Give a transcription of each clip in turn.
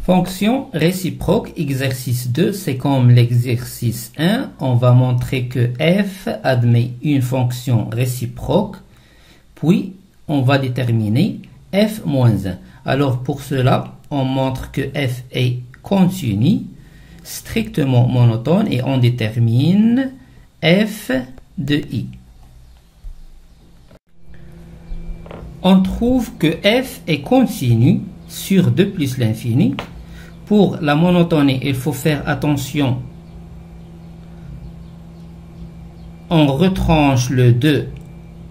Fonction réciproque, exercice 2, c'est comme l'exercice 1. On va montrer que f admet une fonction réciproque, puis on va déterminer f moins 1. Alors pour cela, on montre que f est continu, strictement monotone, et on détermine f de i. On trouve que f est continu sur 2 plus l'infini. Pour la monotonie, il faut faire attention. On retranche le 2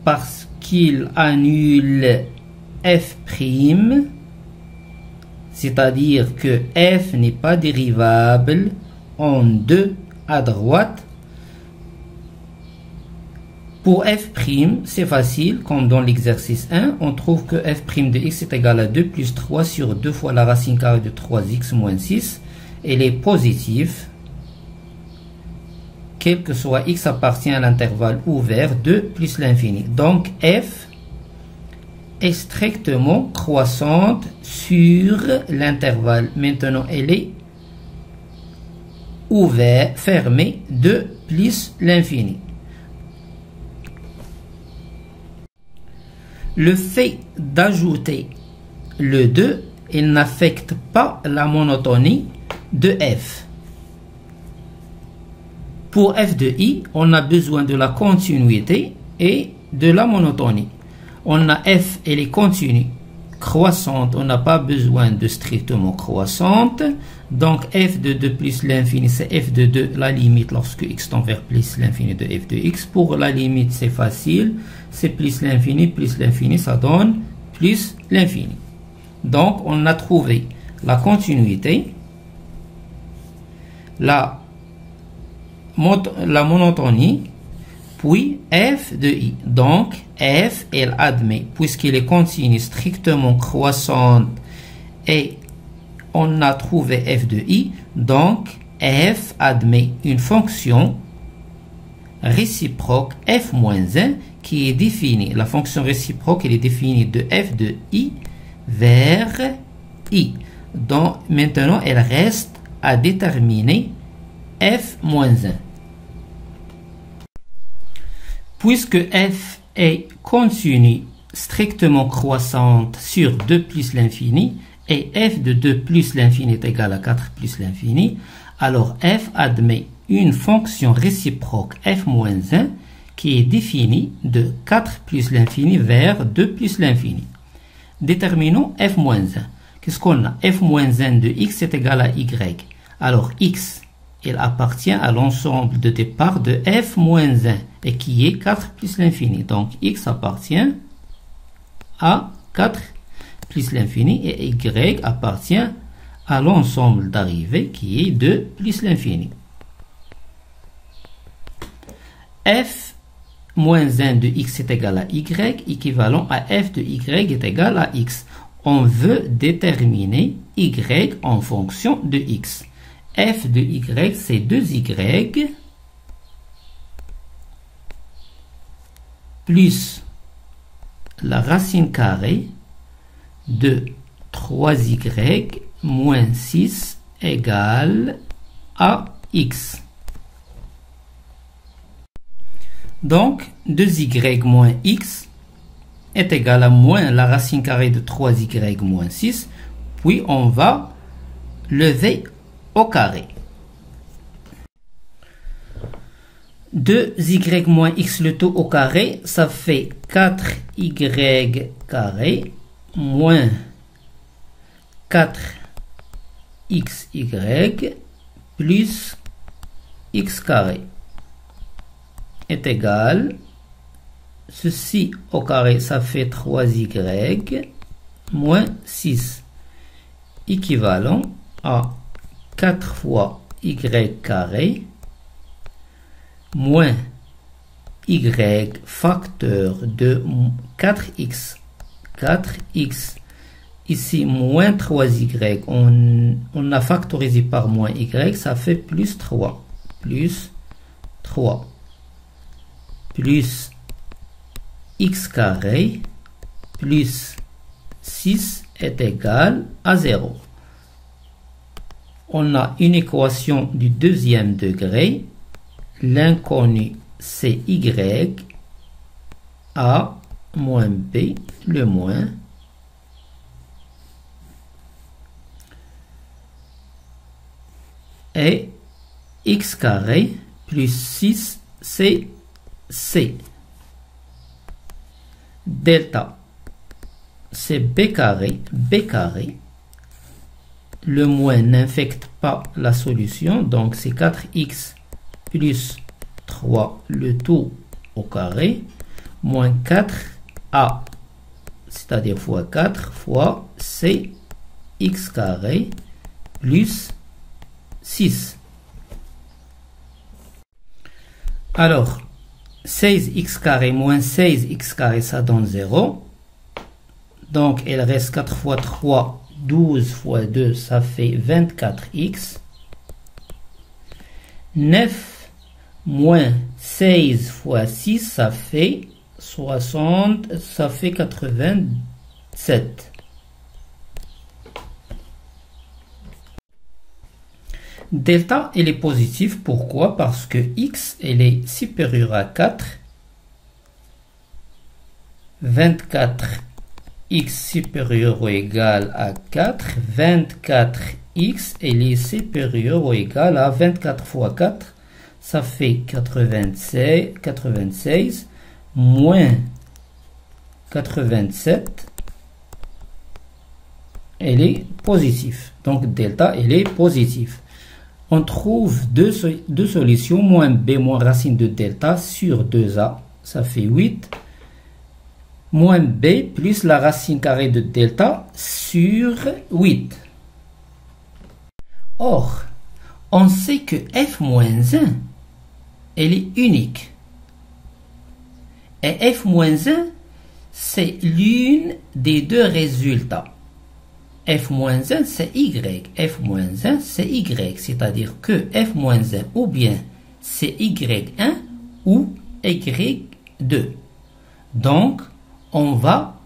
parce qu'il annule f', c'est-à-dire que f n'est pas dérivable en 2 à droite. Pour f', c'est facile, comme dans l'exercice 1, on trouve que f' de x est égal à 2 plus 3 sur 2 fois la racine carrée de 3x moins 6. Elle est positive, quel que soit x appartient à l'intervalle ouvert 2 plus l'infini. Donc f est strictement croissante sur l'intervalle. Maintenant, elle est ouverte, fermée 2 plus l'infini. Le fait d'ajouter le 2, il n'affecte pas la monotonie de f. Pour f de i, on a besoin de la continuité et de la monotonie. On a f, elle est continue, croissante, on n'a pas besoin de strictement croissante. Donc f de 2 plus l'infini, c'est f de 2, la limite lorsque x tend vers plus l'infini de f de x. Pour la limite, c'est facile, c'est plus l'infini, ça donne plus l'infini. Donc on a trouvé la continuité, la monotonie, puis f de i. Donc f, elle admet, puisqu'elle est continue, strictement croissante, et on a trouvé f de i, donc f admet une fonction réciproque f moins 1 qui est définie. La fonction réciproque, elle est définie de f de i vers i. Donc maintenant, elle reste à déterminer f moins 1. Puisque f est continue, strictement croissante sur 2 plus l'infini, et f de 2 plus l'infini est égal à 4 plus l'infini, alors f admet une fonction réciproque f moins 1 qui est définie de 4 plus l'infini vers 2 plus l'infini. Déterminons f moins 1. Qu'est-ce qu'on a? F moins 1 de x est égal à y. Alors x, il appartient à l'ensemble de départ de f moins 1 et qui est 4 plus l'infini. Donc x appartient à 4 plus l'infini et y appartient à l'ensemble d'arrivée qui est 2 plus l'infini. F moins 1 de x est égal à y, équivalent à f de y est égal à x. On veut déterminer y en fonction de x. F de y, c'est 2y plus la racine carrée de 3y moins 6 égale à x. Donc, 2y moins x est égal à moins la racine carrée de 3y moins 6. Puis, on va lever au carré. 2y moins x le tout au carré, ça fait 4y carré moins 4xy plus x carré est égal, ceci au carré, ça fait 3y moins 6, équivalent à 4 fois y carré moins y facteur de 4x. 4x. Ici, moins 3y. On a factorisé par moins y, ça fait plus 3. Plus 3. Plus x carré plus 6 est égal à 0. on a une équation du deuxième degré. L'inconnu, c'est y, a moins b, le moins, et x carré plus 6, c'est c. Delta, c'est b carré, le moins n'infecte pas la solution, donc c'est 4x plus 3, le tout au carré, moins 4a, c'est-à-dire fois 4 fois c, x carré, plus 6. Alors, 16x carré moins 16x carré, ça donne 0. Donc, il reste 4 fois 3, 12 fois 2, ça fait 24x. 9 moins 16 fois 6, ça fait 60, ça fait 87. Delta, il est positif. Pourquoi? Parce que x, elle est supérieur à 4. 24x supérieur ou égal à 4. 24x, elle est supérieur ou égal à 24 fois 4. Ça fait 96 moins 87. Elle est positive. Donc, delta, elle est positive. On trouve deux solutions, moins b moins racine de delta sur 2a, ça fait 8, moins b plus la racine carrée de delta sur 8. Or, on sait que f moins 1, elle est unique. Et f moins 1, c'est l'une des deux résultats. f-1 c'est y, f-1 c'est y, c'est-à-dire que f-1 ou bien c'est y1 ou y2. Donc, on va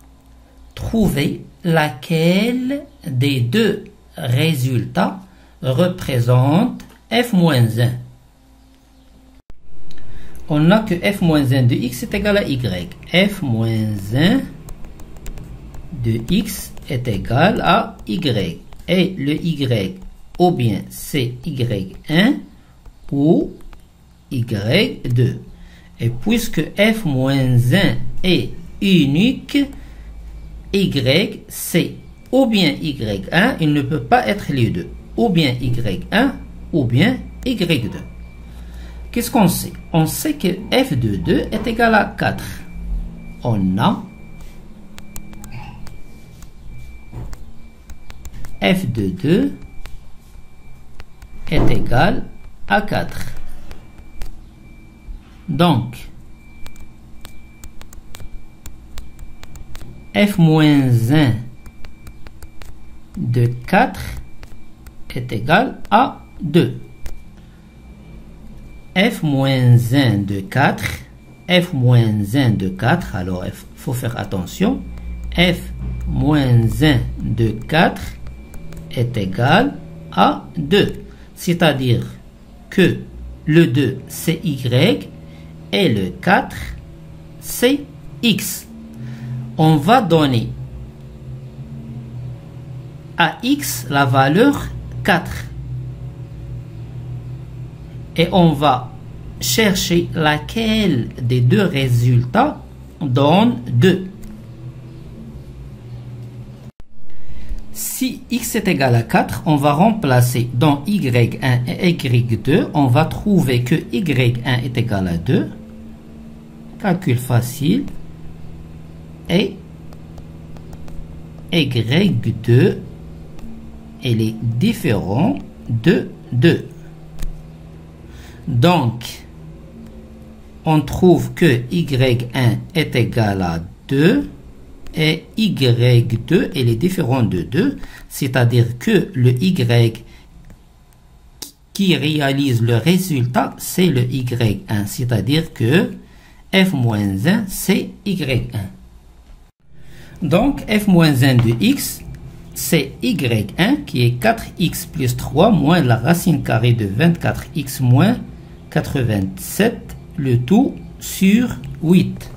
trouver laquelle des deux résultats représente f-1. On a que f-1 de x est égal à y. f-1 de x est égal à y. Et le y, ou bien c'est y1 ou y2. Et puisque f-1 est unique, y c'est ou bien y1, il ne peut pas être les deux. Ou bien y1 ou bien y2. Qu'est-ce qu'on sait? On sait que f de 2 est égal à 4. On a f de 2 est égal à 4. Donc, f-1 de 4 est égal à 2. f-1 de 4, f-1 de 4, alors il faut faire attention, f-1 de 4 est égal à 2. C'est-à-dire que le 2 c'est y et le 4 c'est x. On va donner à x la valeur 4. Et on va chercher laquelle des deux résultats donne 2. Si x est égal à 4, on va remplacer dans y1 et y2. On va trouver que y1 est égal à 2. Calcul facile. Et y2, elle est différent de 2. Donc, on trouve que y1 est égal à 2 et y2 elle est différent de 2, c'est-à-dire que le y qui réalise le résultat, c'est le y1, c'est-à-dire que f-1 c'est y1. Donc, f-1 de x c'est y1 qui est 4x plus 3 moins la racine carrée de 24x moins 87, le tout sur 8.